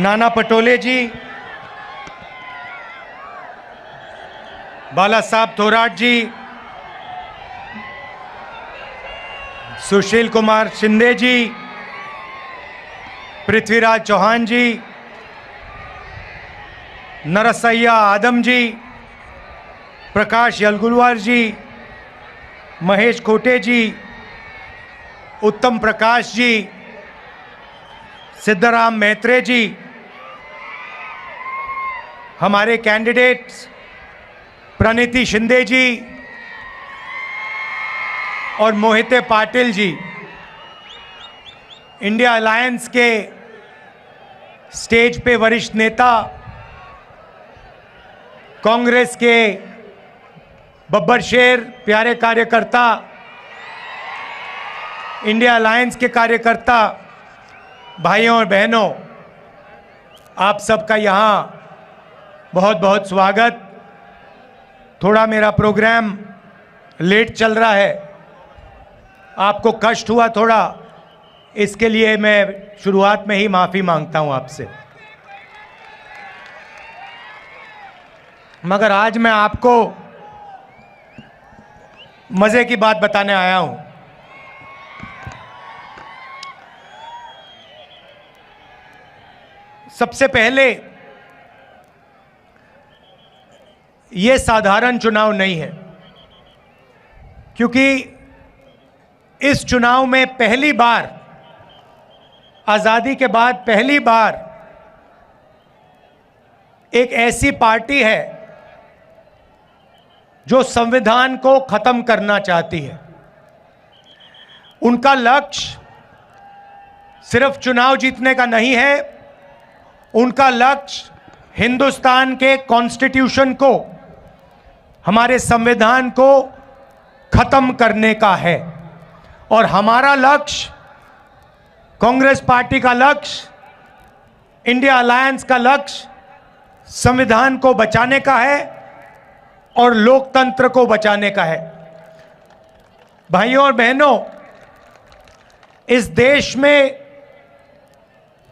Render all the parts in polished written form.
नाना पटोले जी, बाला साहब थोराट जी, सुशील कुमार शिंदे जी, पृथ्वीराज चौहान जी, नरसैया आदम जी, प्रकाश यलगुलवार जी, महेश खोटे जी, उत्तम प्रकाश जी, सिद्धराम मैत्रे जी, हमारे कैंडिडेट्स प्रणीति शिंदे जी और मोहिते पाटिल जी, इंडिया अलायंस के स्टेज पे वरिष्ठ नेता, कांग्रेस के बब्बर शेर प्यारे कार्यकर्ता, इंडिया अलायंस के कार्यकर्ता, भाइयों और बहनों, आप सबका यहाँ बहुत बहुत स्वागत। थोड़ा मेरा प्रोग्राम लेट चल रहा है, आपको कष्ट हुआ थोड़ा, इसके लिए मैं शुरुआत में ही माफ़ी मांगता हूँ आपसे। मगर आज मैं आपको मज़े की बात बताने आया हूँ। सबसे पहले, ये साधारण चुनाव नहीं है, क्योंकि इस चुनाव में पहली बार, आज़ादी के बाद पहली बार एक ऐसी पार्टी है जो संविधान को खत्म करना चाहती है। उनका लक्ष्य सिर्फ चुनाव जीतने का नहीं है, उनका लक्ष्य हिंदुस्तान के कॉन्स्टिट्यूशन को, हमारे संविधान को खत्म करने का है। और हमारा लक्ष्य, कांग्रेस पार्टी का लक्ष्य, इंडिया अलायंस का लक्ष्य संविधान को बचाने का है और लोकतंत्र को बचाने का है। भाइयों और बहनों, इस देश में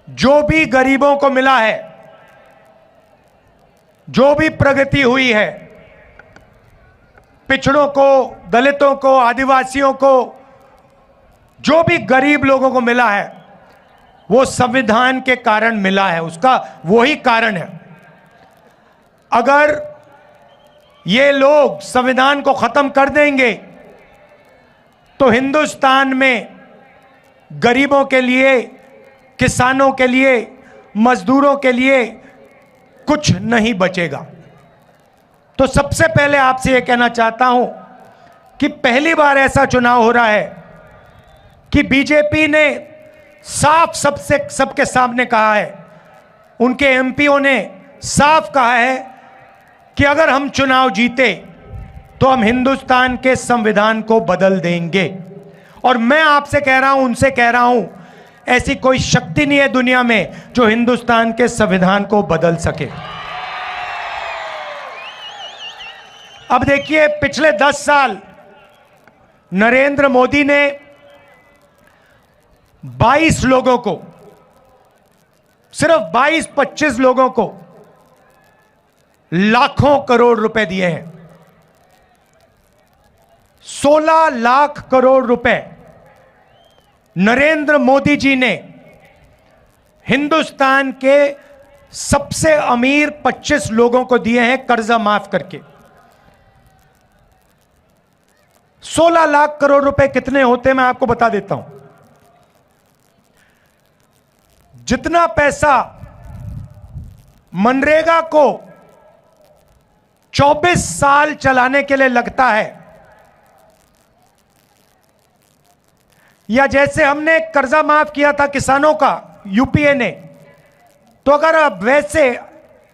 जो भी गरीबों को मिला है, जो भी प्रगति हुई है, पिछड़ों को, दलितों को, आदिवासियों को, जो भी गरीब लोगों को मिला है, वो संविधान के कारण मिला है। उसका वही कारण है। अगर ये लोग संविधान को खत्म कर देंगे तो हिंदुस्तान में गरीबों के लिए, किसानों के लिए, मजदूरों के लिए कुछ नहीं बचेगा। तो सबसे पहले आपसे यह कहना चाहता हूं कि पहली बार ऐसा चुनाव हो रहा है कि बीजेपी ने साफ सबके सामने कहा है, उनके एमपीओ ने साफ कहा है कि अगर हम चुनाव जीते तो हम हिंदुस्तान के संविधान को बदल देंगे। और मैं आपसे कह रहा हूं, उनसे कह रहा हूं, ऐसी कोई शक्ति नहीं है दुनिया में जो हिंदुस्तान के संविधान को बदल सके। अब देखिए, पिछले 10 साल नरेंद्र मोदी ने 22 लोगों को, सिर्फ 22-25 लोगों को लाखों करोड़ रुपए दिए हैं। 16 लाख करोड़ रुपए नरेंद्र मोदी जी ने हिंदुस्तान के सबसे अमीर 25 लोगों को दिए हैं कर्जा माफ करके। 16 लाख करोड़ रुपए कितने होते हैं मैं आपको बता देता हूं। जितना पैसा मनरेगा को 24 साल चलाने के लिए लगता है, या जैसे हमने कर्जा माफ किया था किसानों का यूपीए ने, तो अगर अब वैसे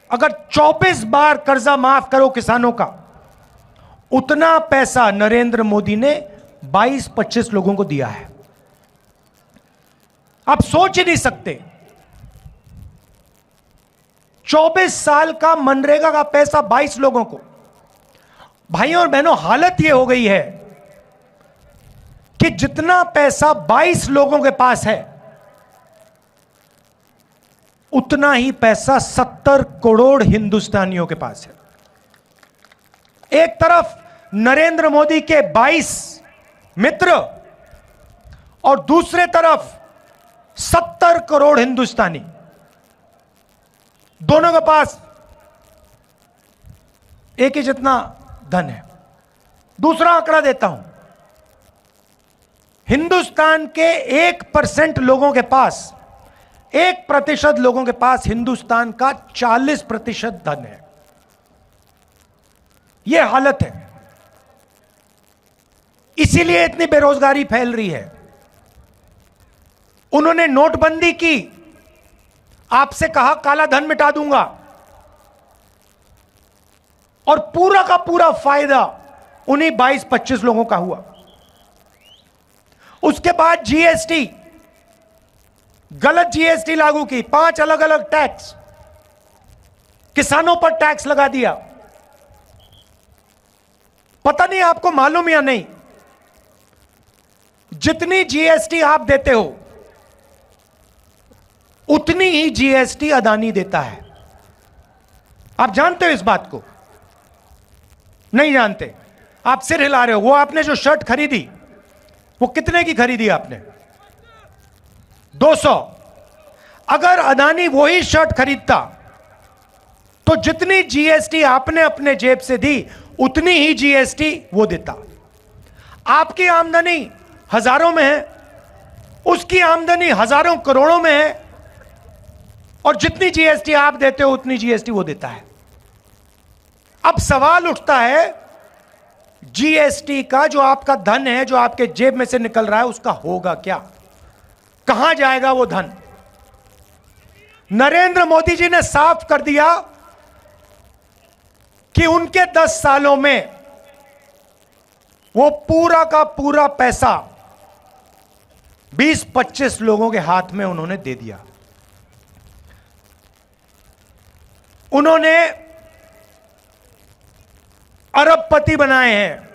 अगर 24 बार कर्जा माफ करो किसानों का, उतना पैसा नरेंद्र मोदी ने 22-25 लोगों को दिया है। आप सोच ही नहीं सकते, 24 साल का मनरेगा का पैसा 22 लोगों को। भाइयों और बहनों, हालत यह हो गई है कि जितना पैसा 22 लोगों के पास है, उतना ही पैसा 70 करोड़ हिंदुस्तानियों के पास है। एक तरफ नरेंद्र मोदी के 22 मित्र और दूसरे तरफ 70 करोड़ हिंदुस्तानी, दोनों के पास एक ही जितना धन है। दूसरा आंकड़ा देता हूं, हिंदुस्तान के 1% लोगों के पास, 1% लोगों के पास हिंदुस्तान का 40% धन है। यह हालत है, इसीलिए इतनी बेरोजगारी फैल रही है। उन्होंने नोटबंदी की, आपसे कहा काला धन मिटा दूंगा, और पूरा का पूरा फायदा उन्हीं 22-25 लोगों का हुआ। उसके बाद जीएसटी, गलत जीएसटी लागू की, 5 अलग अलग टैक्स, किसानों पर टैक्स लगा दिया। पता नहीं आपको मालूम या नहीं, जितनी जीएसटी आप देते हो उतनी ही जीएसटी अदानी देता है। आप जानते हो इस बात को? नहीं जानते? आप सिर हिला रहे हो। वो आपने जो शर्ट खरीदी, वो कितने की खरीदी आपने? 200। अगर अदानी वही शर्ट खरीदता तो जितनी जीएसटी आपने अपने जेब से दी उतनी ही जीएसटी वो देता। आपकी आमदनी हजारों में है, उसकी आमदनी हजारों करोड़ों में है, और जितनी जीएसटी आप देते हो उतनी जीएसटी वो देता है। अब सवाल उठता है, जीएसटी का जो आपका धन है, जो आपके जेब में से निकल रहा है, उसका होगा क्या? कहां जाएगा वो धन? नरेंद्र मोदी जी ने साफ कर दिया कि उनके 10 सालों में वो पूरा का पूरा पैसा 20-25 लोगों के हाथ में उन्होंने दे दिया। उन्होंने अरबपति बनाए हैं,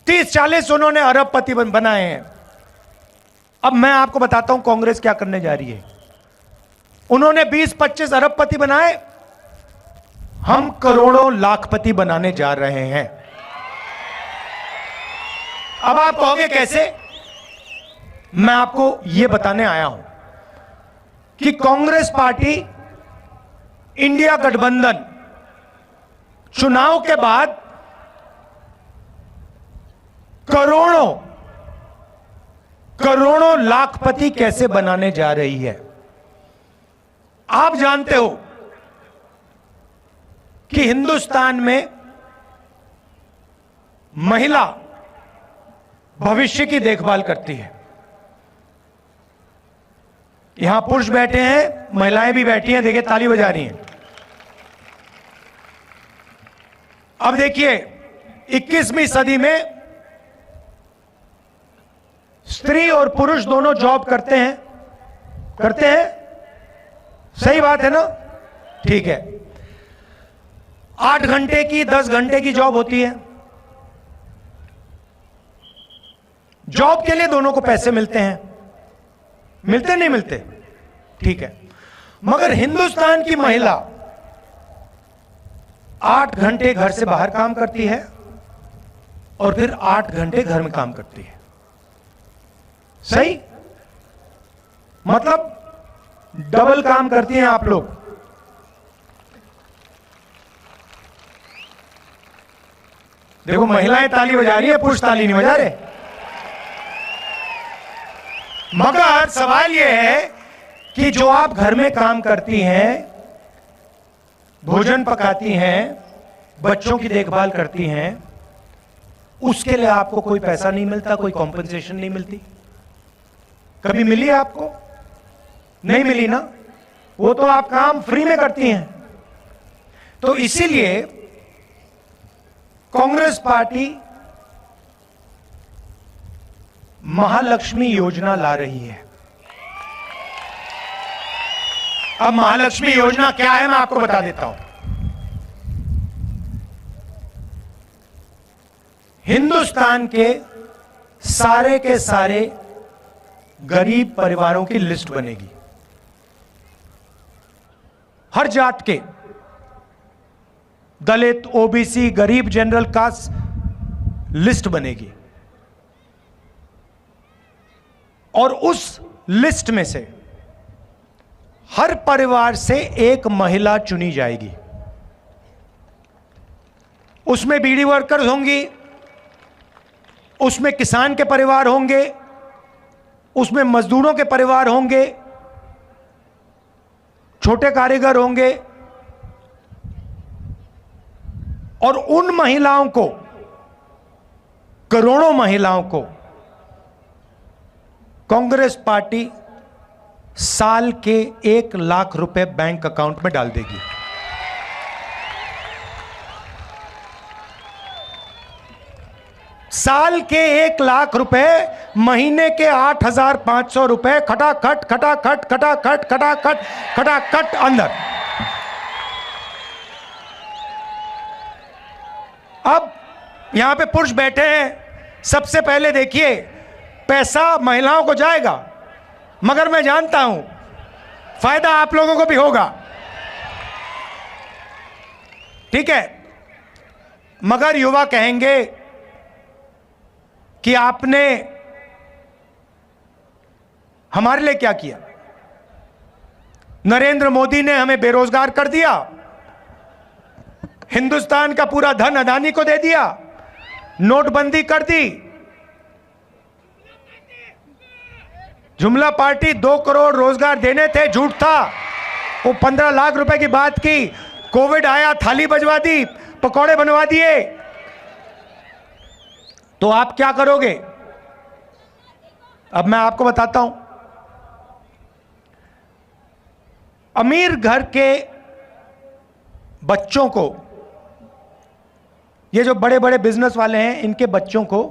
30-40 उन्होंने अरबपति बनाए हैं। अब मैं आपको बताता हूं कांग्रेस क्या करने जा रही है। उन्होंने 20-25 अरबपति बनाए, हम करोड़ों लाखपति बनाने जा रहे हैं। अब आप कहोगे कैसे? मैं आपको यह बताने आया हूं कि कांग्रेस पार्टी, इंडिया गठबंधन चुनाव के बाद करोड़ों लाखपति कैसे बनाने जा रही है। आप जानते हो कि हिंदुस्तान में महिला भविष्य की देखभाल करती है। यहां पुरुष बैठे हैं, महिलाएं भी बैठी हैं, देखिए ताली बजा रही हैं। अब देखिए 21वीं सदी में स्त्री और पुरुष दोनों जॉब करते हैं। सही बात है ना? ठीक है। 8 घंटे की, 10 घंटे की जॉब होती है। जॉब के लिए दोनों को पैसे मिलते हैं, मिलते नहीं मिलते? ठीक है। मगर हिंदुस्तान की महिला 8 घंटे घर से बाहर काम करती है और फिर 8 घंटे घर में काम करती है। सही? मतलब डबल काम करती हैं आप लोग। देखो महिलाएं ताली बजा रही है, पुरुष ताली नहीं बजा रहे। मगर सवाल यह है कि जो आप घर में काम करती हैं, भोजन पकाती हैं, बच्चों की देखभाल करती हैं, उसके लिए आपको कोई पैसा नहीं मिलता, कोई कॉम्पेंसेशन नहीं मिलती। कभी मिली है आपको? नहीं मिली ना? वो तो आप काम फ्री में करती हैं। तो इसीलिए कांग्रेस पार्टी महालक्ष्मी योजना ला रही है। अब महालक्ष्मी योजना क्या है मैं आपको बता देता हूं। हिंदुस्तान के सारे गरीब परिवारों की लिस्ट बनेगी। हर जात के, दलित, ओबीसी, गरीब, जनरल कास्ट लिस्ट बनेगी और उस लिस्ट में से हर परिवार से एक महिला चुनी जाएगी। उसमें बीड़ी वर्कर्स होंगी, उसमें किसान के परिवार होंगे, उसमें मजदूरों के परिवार होंगे, छोटे कारीगर होंगे और उन महिलाओं को, करोड़ों महिलाओं को कांग्रेस पार्टी साल के 1 लाख रुपए बैंक अकाउंट में डाल देगी। साल के 1 लाख रुपए, महीने के 8,500 रुपए, खटाखट खटाखट खटाखट खटाखट खटाखट अंदर। अब यहां पे पुरुष बैठे हैं, सबसे पहले देखिए पैसा महिलाओं को जाएगा, मगर मैं जानता हूं फायदा आप लोगों को भी होगा, ठीक है। मगर युवा कहेंगे कि आपने हमारे लिए क्या किया? नरेंद्र मोदी ने हमें बेरोजगार कर दिया, हिंदुस्तान का पूरा धन अदानी को दे दिया, नोटबंदी कर दी, जुमला पार्टी 2 करोड़ रोजगार देने थे, झूठ था, वो 15 लाख रुपए की बात की, कोविड आया, थाली बजवा दी, पकौड़े बनवा दिए। तो आप क्या करोगे? अब मैं आपको बताता हूं। अमीर घर के बच्चों को, ये जो बड़े बड़े बिजनेस वाले हैं, इनके बच्चों को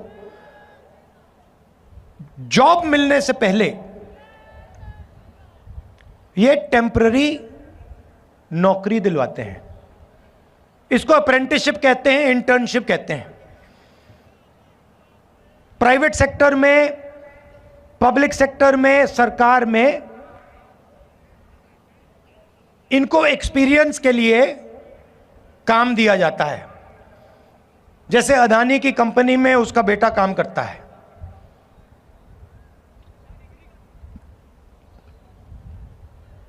जॉब मिलने से पहले ये टेम्पररी नौकरी दिलवाते हैं। इसको अप्रेंटिसशिप कहते हैं, इंटर्नशिप कहते हैं। प्राइवेट सेक्टर में, पब्लिक सेक्टर में, सरकार में इनको एक्सपीरियंस के लिए काम दिया जाता है। जैसे अदानी की कंपनी में उसका बेटा काम करता है।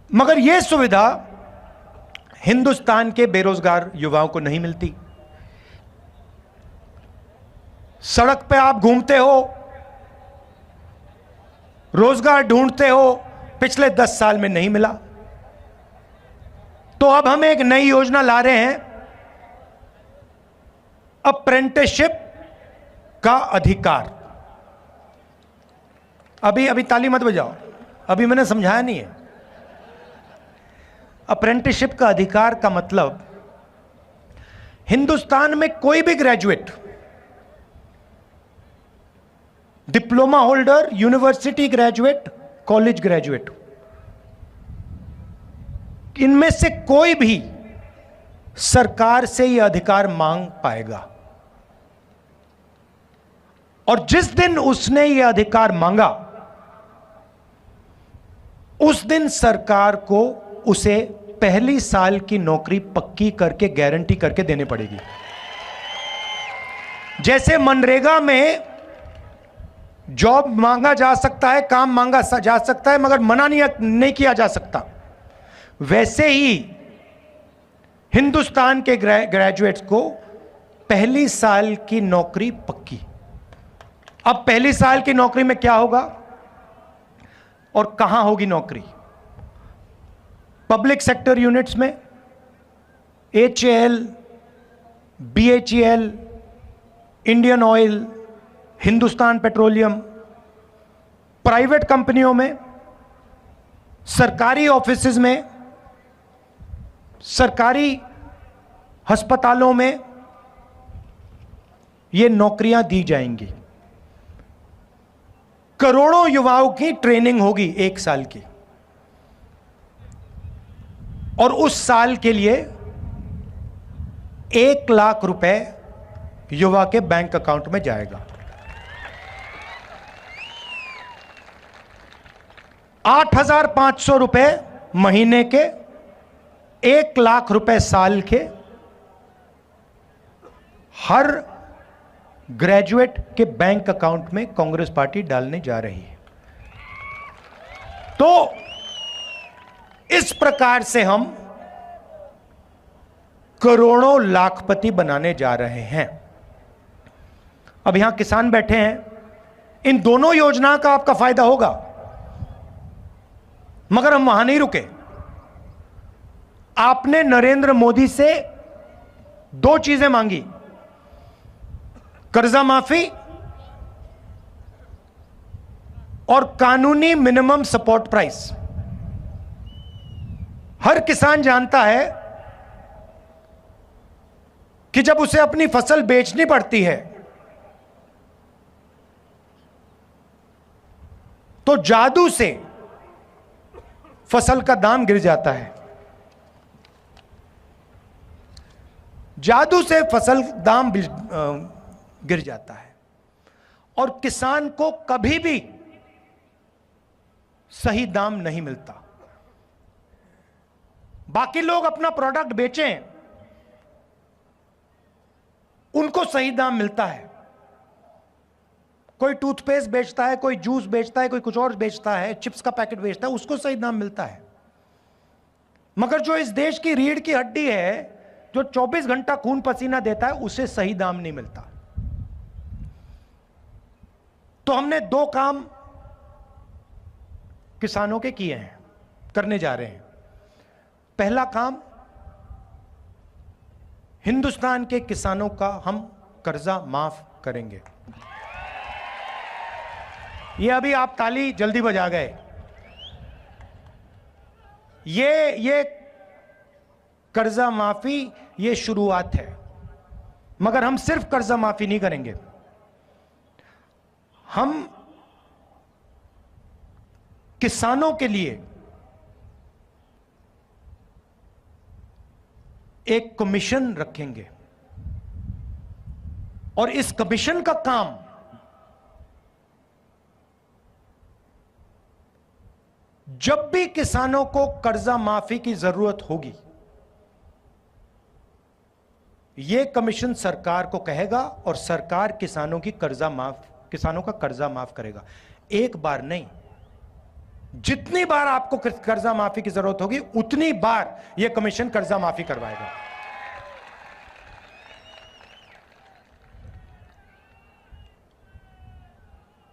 मगर यह सुविधा हिंदुस्तान के बेरोजगार युवाओं को नहीं मिलती। सड़क पे आप घूमते हो, रोजगार ढूंढते हो, पिछले 10 साल में नहीं मिला। तो अब हम एक नई योजना ला रहे हैं, अप्रेंटिसशिप का अधिकार। अभी ताली मत बजाओ, अभी मैंने समझाया नहीं है। अप्रेंटिसशिप का अधिकार का मतलब, हिंदुस्तान में कोई भी graduate, diploma holder, university graduate, college graduate, इनमें से कोई भी सरकार से यह अधिकार मांग पाएगा। और जिस दिन उसने यह अधिकार मांगा, उस दिन सरकार को उसे पहली साल की नौकरी पक्की करके, गारंटी करके देनी पड़ेगी। जैसे मनरेगा में जॉब मांगा जा सकता है, काम मांगा जा सकता है, मगर मना नहीं किया जा सकता, वैसे ही हिंदुस्तान के ग्रेजुएट्स को पहली साल की नौकरी पक्की। अब पहली साल की नौकरी में क्या होगा और कहां होगी नौकरी? पब्लिक सेक्टर यूनिट्स में, HAL, BHEL, Indian oil, Hindustan petroleum, private कंपनियों में, सरकारी ऑफिसेज में, सरकारी अस्पतालों में ये नौकरियां दी जाएंगी। करोड़ों युवाओं की ट्रेनिंग होगी 1 साल की, और उस साल के लिए 1 लाख रुपए युवा के बैंक अकाउंट में जाएगा। 8,500 रुपए महीने के, 1,00,000 रुपए साल के हर ग्रेजुएट के बैंक अकाउंट में कांग्रेस पार्टी डालने जा रही है। तो इस प्रकार से हम करोड़ों लाखपति बनाने जा रहे हैं। अब यहां किसान बैठे हैं, इन दोनों योजनाओं का आपका फायदा होगा, मगर हम वहां नहीं रुके। आपने नरेंद्र मोदी से 2 चीजें मांगी, कर्जा माफी और कानूनी मिनिमम सपोर्ट प्राइस। हर किसान जानता है कि जब उसे अपनी फसल बेचनी पड़ती है तो जादू से फसल का दाम गिर जाता है, जादू से फसल दाम गिर जाता है और किसान को कभी भी सही दाम नहीं मिलता। बाकी लोग अपना प्रोडक्ट बेचें, उनको सही दाम मिलता है। कोई टूथपेस्ट बेचता है, कोई जूस बेचता है, कोई कुछ और बेचता है, चिप्स का पैकेट बेचता है, उसको सही दाम मिलता है। मगर जो इस देश की रीढ़ की हड्डी है, जो 24 घंटा खून पसीना देता है, उसे सही दाम नहीं मिलता। तो हमने 2 काम किसानों के किए हैं, करने जा रहे हैं। पहला काम, हिंदुस्तान के किसानों का हम कर्जा माफ करेंगे। ये अभी आप ताली जल्दी बजा गए, ये कर्जा माफी ये शुरुआत है, मगर हम सिर्फ कर्जा माफी नहीं करेंगे। हम किसानों के लिए एक कमीशन रखेंगे और इस कमीशन का काम जब भी किसानों को कर्जा माफी की जरूरत होगी, यह कमीशन सरकार को कहेगा और सरकार किसानों का कर्जा माफ करेगा। एक बार नहीं, जितनी बार आपको कर्जा माफी की जरूरत होगी उतनी बार यह कमीशन कर्जा माफी करवाएगा।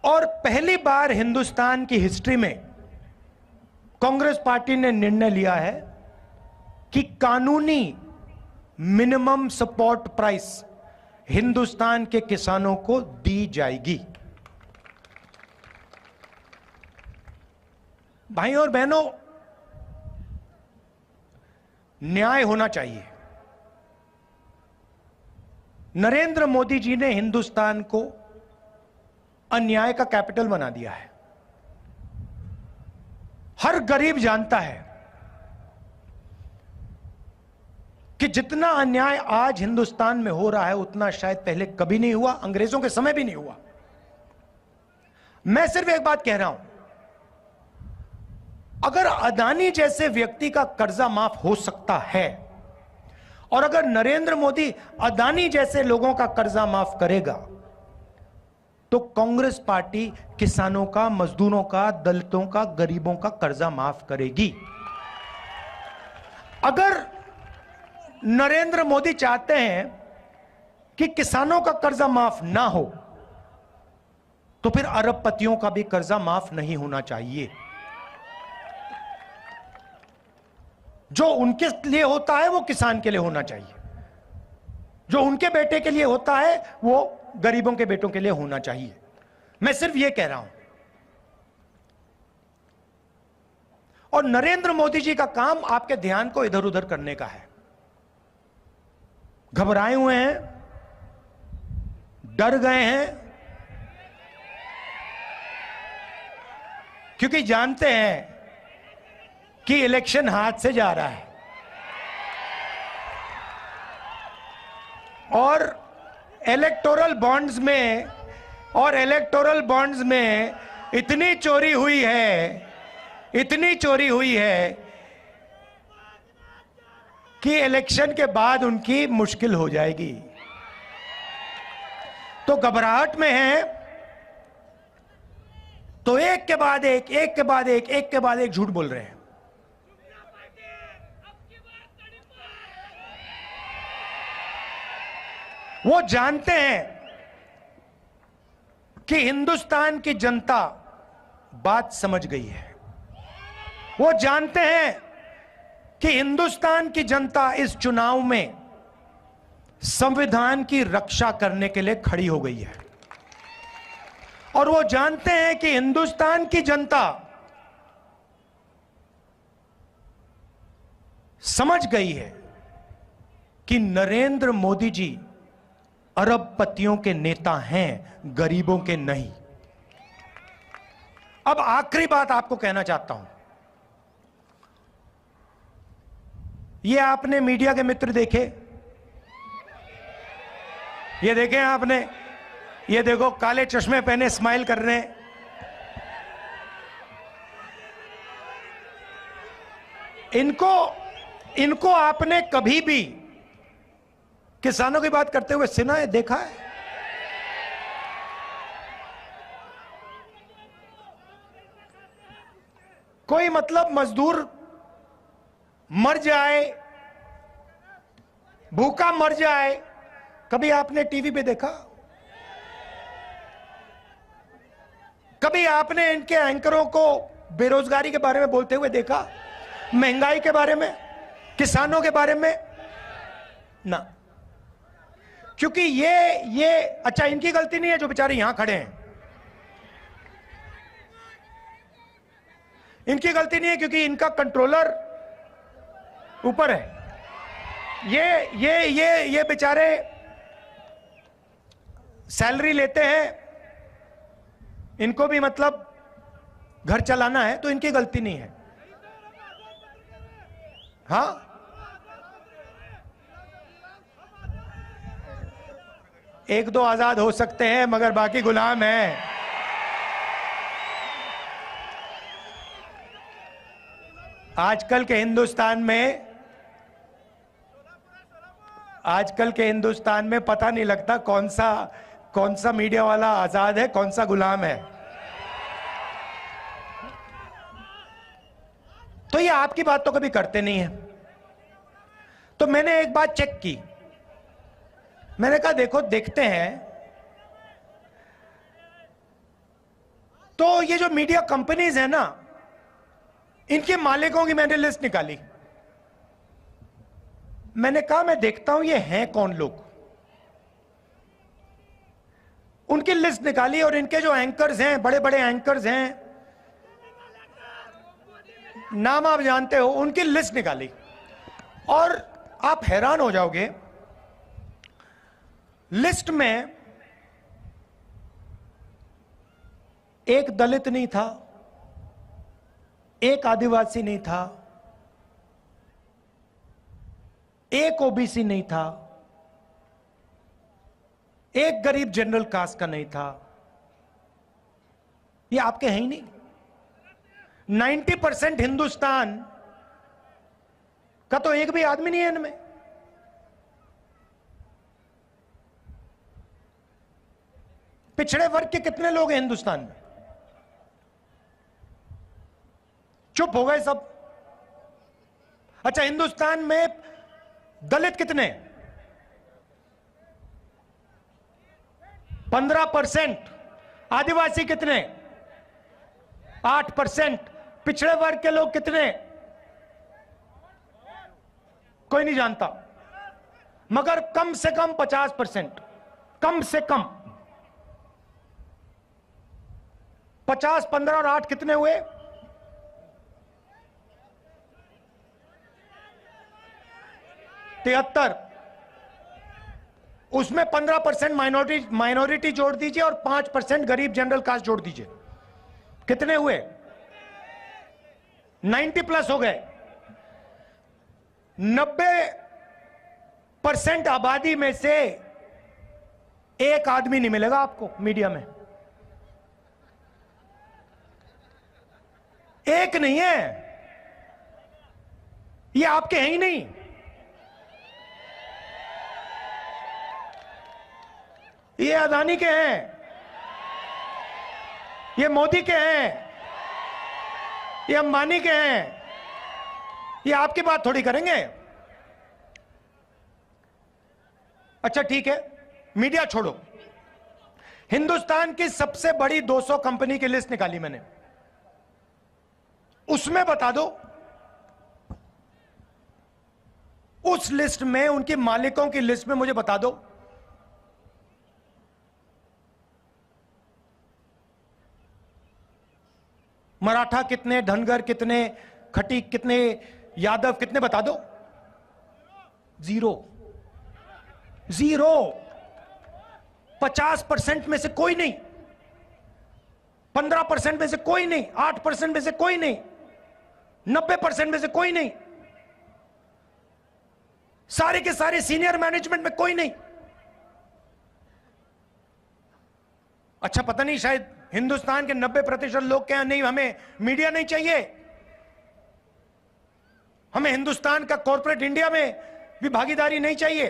और पहली बार हिंदुस्तान की हिस्ट्री में कांग्रेस पार्टी ने निर्णय लिया है कि कानूनी मिनिमम सपोर्ट प्राइस हिंदुस्तान के किसानों को दी जाएगी। भाइयों और बहनों, न्याय होना चाहिए। नरेंद्र मोदी जी ने हिंदुस्तान को अन्याय का कैपिटल बना दिया है। हर गरीब जानता है कि जितना अन्याय आज हिंदुस्तान में हो रहा है उतना शायद पहले कभी नहीं हुआ, अंग्रेजों के समय भी नहीं हुआ। मैं सिर्फ एक बात कह रहा हूं, अगर अदानी जैसे व्यक्ति का कर्जा माफ हो सकता है और अगर नरेंद्र मोदी अदानी जैसे लोगों का कर्जा माफ करेगा तो कांग्रेस पार्टी किसानों का, मजदूरों का, दलितों का, गरीबों का कर्जा माफ करेगी। अगर नरेंद्र मोदी चाहते हैं कि किसानों का कर्जा माफ ना हो तो फिर अरबपतियों का भी कर्जा माफ नहीं होना चाहिए। जो उनके लिए होता है वो किसान के लिए होना चाहिए, जो उनके बेटे के लिए होता है वो गरीबों के बेटों के लिए होना चाहिए। मैं सिर्फ ये कह रहा हूं। और नरेंद्र मोदी जी का काम आपके ध्यान को इधर उधर करने का है। घबराए हुए हैं, डर गए हैं, क्योंकि जानते हैं कि इलेक्शन हाथ से जा रहा है और इलेक्टोरल बॉन्ड्स में इतनी चोरी हुई है इतनी चोरी हुई है कि इलेक्शन के बाद उनकी मुश्किल हो जाएगी। तो घबराहट में है, तो एक के बाद एक, एक के बाद एक, एक के बाद एक झूठ बोल रहे हैं। वो जानते हैं कि हिंदुस्तान की जनता बात समझ गई है। वो जानते हैं कि हिंदुस्तान की जनता इस चुनाव में संविधान की रक्षा करने के लिए खड़ी हो गई है। और वो जानते हैं कि हिंदुस्तान की जनता समझ गई है कि नरेंद्र मोदी जी अरबपतियों के नेता हैं, गरीबों के नहीं। अब आखिरी बात आपको कहना चाहता हूं, ये आपने मीडिया के मित्र देखे, ये देखे आपने, ये देखो काले चश्मे पहने स्माइल कर रहे हैं। इनको आपने कभी भी किसानों की बात करते हुए सुना है, देखा है? कोई मतलब मजदूर मर जाए, भूखा मर जाए, कभी आपने टीवी पे देखा? कभी आपने इनके एंकरों को बेरोजगारी के बारे में बोलते हुए देखा? महंगाई के बारे में, किसानों के बारे में? ना। क्योंकि ये अच्छा, इनकी गलती नहीं है जो बेचारे यहां खड़े हैं, इनकी गलती नहीं है क्योंकि इनका कंट्रोलर ऊपर है। ये बेचारे सैलरी लेते हैं, इनको भी मतलब घर चलाना है, तो इनकी गलती नहीं है। हाँ, एक दो आजाद हो सकते हैं मगर बाकी गुलाम हैं। आजकल के हिंदुस्तान में पता नहीं लगता कौन सा मीडिया वाला आजाद है, कौन सा गुलाम है। तो ये आपकी बात तो कभी करते नहीं है। तो मैंने एक बात चेक की, मैंने कहा देखो देखते हैं, तो ये जो मीडिया कंपनीज है ना, इनके मालिकों की मैंने लिस्ट निकाली। मैंने कहा मैं देखता हूं ये हैं कौन लोग। उनकी लिस्ट निकाली और इनके जो एंकर्स हैं, बड़े बड़े एंकर्स हैं, नाम आप जानते हो, उनकी लिस्ट निकाली और आप हैरान हो जाओगे। लिस्ट में एक दलित नहीं था, एक आदिवासी नहीं था, एक ओबीसी नहीं था, एक गरीब जनरल कास्ट का नहीं था। ये आपके हैं ही नहीं। 90% हिंदुस्तान का तो एक भी आदमी नहीं है इनमें। पिछड़े वर्ग के कितने लोग हैं हिंदुस्तान में? चुप हो गए सब। अच्छा, हिंदुस्तान में दलित कितने? 15%। आदिवासी कितने? 8%। पिछड़े वर्ग के लोग कितने? कोई नहीं जानता, मगर कम से कम 50%। कम से कम 50, 15 और 8 कितने हुए? 73। उसमें 15% माइनॉरिटी जोड़ दीजिए और 5% गरीब जनरल कास्ट जोड़ दीजिए, कितने हुए? 90 प्लस हो गए। 90% आबादी में से एक आदमी नहीं मिलेगा आपको मीडिया में। एक नहीं है, ये आपके हैं ही नहीं। ये अदानी के हैं, ये मोदी के हैं, ये अंबानी के हैं। ये आपकी बात थोड़ी करेंगे। अच्छा ठीक है, मीडिया छोड़ो। हिंदुस्तान की सबसे बड़ी 200 कंपनी की लिस्ट निकाली मैंने, उसमें बता दो, उस लिस्ट में, उनके मालिकों की लिस्ट में मुझे बता दो मराठा कितने, धनगर कितने, खटीक कितने, यादव कितने, बता दो। Zero, zero. 50% में से कोई नहीं, 15% में से कोई नहीं, 8% में से कोई नहीं, 90% में से कोई नहीं, सारे के सारे सीनियर मैनेजमेंट में कोई नहीं। अच्छा पता नहीं, शायद हिंदुस्तान के 90% लोग क्या, नहीं हमें मीडिया नहीं चाहिए, हमें हिंदुस्तान का कॉर्पोरेट इंडिया में भी भागीदारी नहीं चाहिए।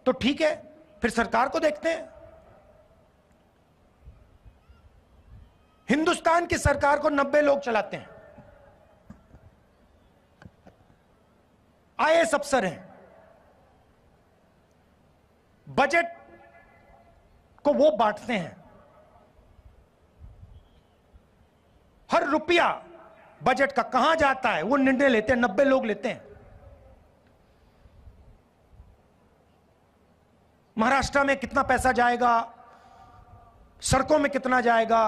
तो ठीक है, फिर सरकार को देखते हैं। हिंदुस्तान की सरकार को 90 लोग चलाते हैं, आईएएस अफसर हैं, बजट को वो बांटते हैं, हर रुपया बजट का कहां जाता है वो निर्णय लेते हैं, 90 लोग लेते हैं। महाराष्ट्र में कितना पैसा जाएगा, सड़कों में कितना जाएगा,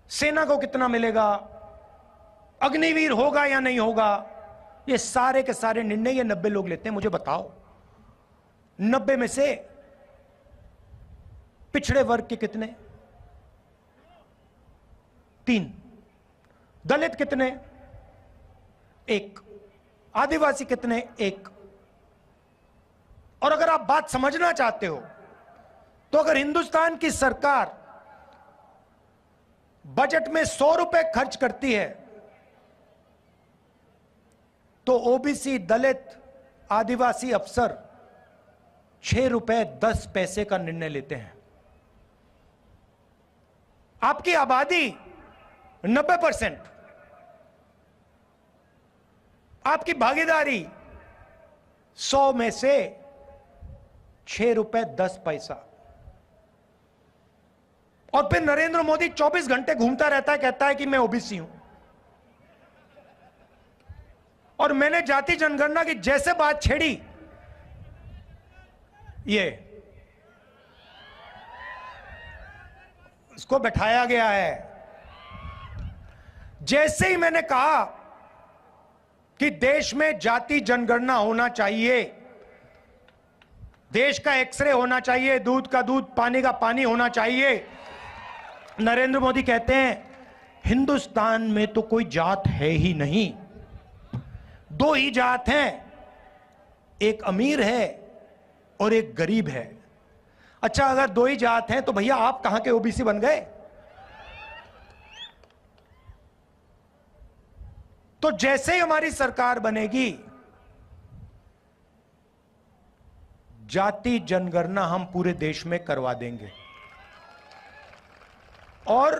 सेना को कितना मिलेगा, अग्निवीर होगा या नहीं होगा, ये सारे के सारे निर्णय ये 90 लोग लेते हैं। मुझे बताओ 90 में से पिछड़े वर्ग के कितने? 3। दलित कितने? 1। आदिवासी कितने? 1। और अगर आप बात समझना चाहते हो तो अगर हिंदुस्तान की सरकार बजट में 100 रुपए खर्च करती है तो ओबीसी, दलित, आदिवासी अफसर 6 रुपए 10 पैसे का निर्णय लेते हैं। आपकी आबादी 90%, आपकी भागीदारी 100 में से 6 रुपए 10 पैसा। और फिर नरेंद्र मोदी 24 घंटे घूमता रहता है, कहता है कि मैं ओबीसी हूं। और मैंने जाति जनगणना की जैसे बात छेड़ी, ये इसको बैठाया गया है। जैसे ही मैंने कहा कि देश में जाति जनगणना होना चाहिए, देश का एक्सरे होना चाहिए, दूध का दूध, पानी का पानी होना चाहिए, नरेंद्र मोदी कहते हैं हिंदुस्तान में तो कोई जात है ही नहीं, 2 ही जात हैं, एक अमीर है और एक गरीब है। अच्छा अगर 2 ही जात हैं तो भैया आप कहां के ओबीसी बन गए? तो जैसे ही हमारी सरकार बनेगी, जाति जनगणना हम पूरे देश में करवा देंगे। और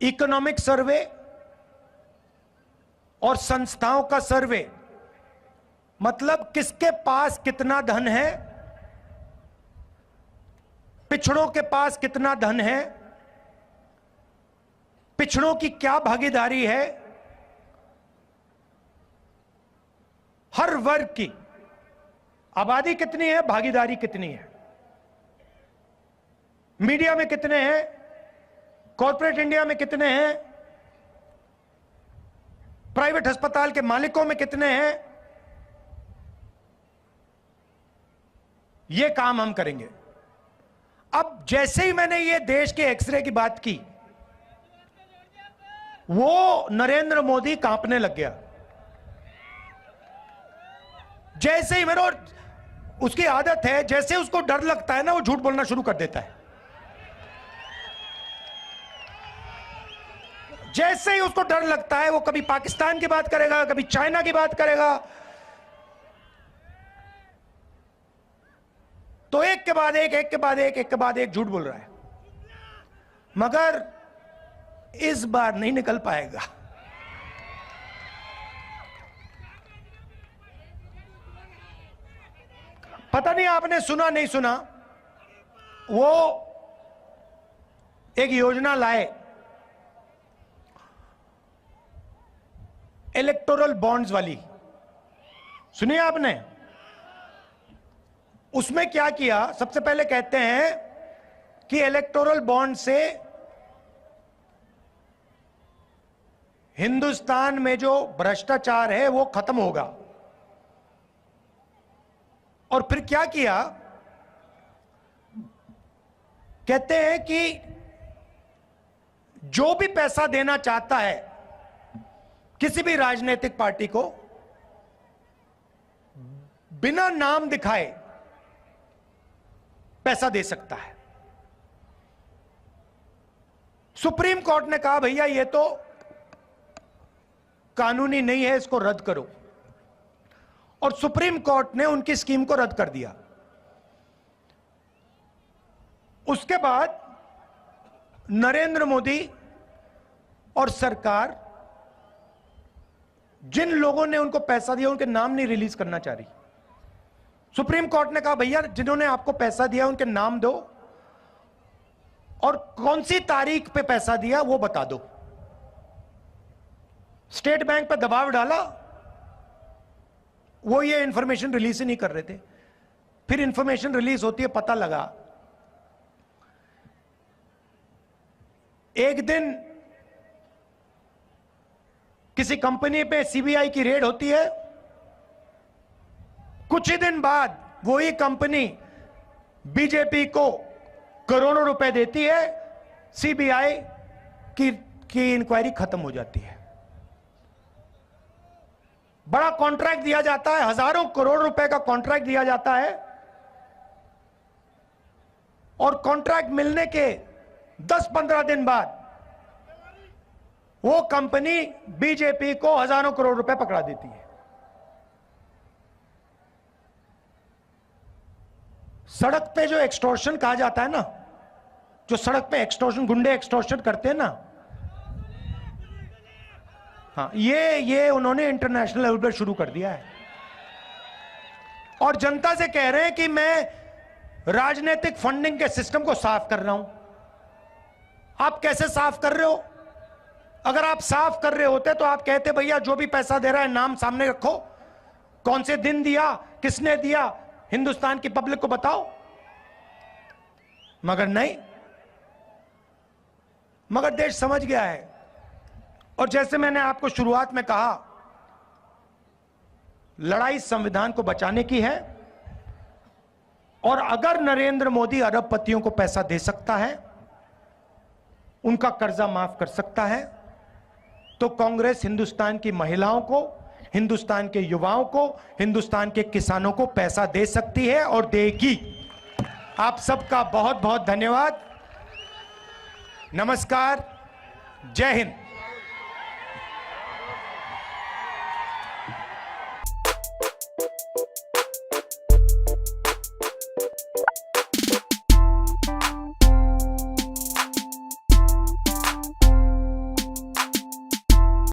इकोनॉमिक सर्वे और संस्थाओं का सर्वे, मतलब किसके पास कितना धन है, पिछड़ों के पास कितना धन है, पिछड़ों की क्या भागीदारी है, हर वर्ग की आबादी कितनी है, भागीदारी कितनी है, मीडिया में कितने हैं, कॉर्पोरेट इंडिया में कितने हैं, प्राइवेट अस्पताल के मालिकों में कितने हैं, यह काम हम करेंगे। अब जैसे ही मैंने ये देश के एक्सरे की बात की, वो नरेंद्र मोदी कांपने लग गया। जैसे ही मेरे, उसकी आदत है, जैसे उसको डर लगता है ना, वो झूठ बोलना शुरू कर देता है। जैसे ही उसको डर लगता है वो कभी पाकिस्तान की बात करेगा, कभी चाइना की बात करेगा। तो एक के बाद एक, एक के बाद एक, एक के बाद एक झूठ बोल रहा है, मगर इस बार नहीं निकल पाएगा। पता नहीं आपने सुना नहीं सुना, वो एक योजना लाए इलेक्टोरल बॉन्ड्स वाली, सुनिए आपने। उसमें क्या किया, सबसे पहले कहते हैं कि इलेक्टोरल बॉन्ड से हिंदुस्तान में जो भ्रष्टाचार है वो खत्म होगा। और फिर क्या किया, कहते हैं कि जो भी पैसा देना चाहता है किसी भी राजनीतिक पार्टी को, बिना नाम दिखाए पैसा दे सकता है। सुप्रीम कोर्ट ने कहा भैया ये तो कानूनी नहीं है, इसको रद्द करो। और सुप्रीम कोर्ट ने उनकी स्कीम को रद्द कर दिया। उसके बाद नरेंद्र मोदी और सरकार जिन लोगों ने उनको पैसा दिया उनके नाम नहीं रिलीज करना चाह रही। सुप्रीम कोर्ट ने कहा भैया जिन्होंने आपको पैसा दिया उनके नाम दो और कौन सी तारीख पे पैसा दिया वो बता दो। स्टेट बैंक पे दबाव डाला, वो ये इंफॉर्मेशन रिलीज ही नहीं कर रहे थे। फिर इंफॉर्मेशन रिलीज होती है, पता लगा एक दिन किसी कंपनी पे सीबीआई की रेड होती है, कुछ ही दिन बाद वही कंपनी बीजेपी को करोड़ों रुपए देती है, सीबीआई की इंक्वायरी खत्म हो जाती है। बड़ा कॉन्ट्रैक्ट दिया जाता है, हजारों करोड़ रुपए का कॉन्ट्रैक्ट दिया जाता है, और कॉन्ट्रैक्ट मिलने के 10-15 दिन बाद वो कंपनी बीजेपी को हजारों करोड़ रुपए पकड़ा देती है। सड़क पे जो एक्सटॉर्शन कहा जाता है ना, जो सड़क पे एक्सटॉर्शन, गुंडे एक्सटॉर्शन करते हैं ना, हाँ, ये उन्होंने इंटरनेशनल लेवल पर शुरू कर दिया है। और जनता से कह रहे हैं कि मैं राजनीतिक फंडिंग के सिस्टम को साफ कर रहा हूं। आप कैसे साफ कर रहे हो? अगर आप साफ कर रहे होते तो आप कहते भैया जो भी पैसा दे रहा है नाम सामने रखो, कौन से दिन दिया, किसने दिया, हिंदुस्तान की पब्लिक को बताओ। मगर नहीं, मगर देश समझ गया है। और जैसे मैंने आपको शुरुआत में कहा, लड़ाई संविधान को बचाने की है। और अगर नरेंद्र मोदी अरबपतियों को पैसा दे सकता है, उनका कर्जा माफ कर सकता है, तो कांग्रेस हिंदुस्तान की महिलाओं को, हिंदुस्तान के युवाओं को, हिंदुस्तान के किसानों को पैसा दे सकती है और देगी। आप सबका बहुत बहुत धन्यवाद। नमस्कार, जय हिंद।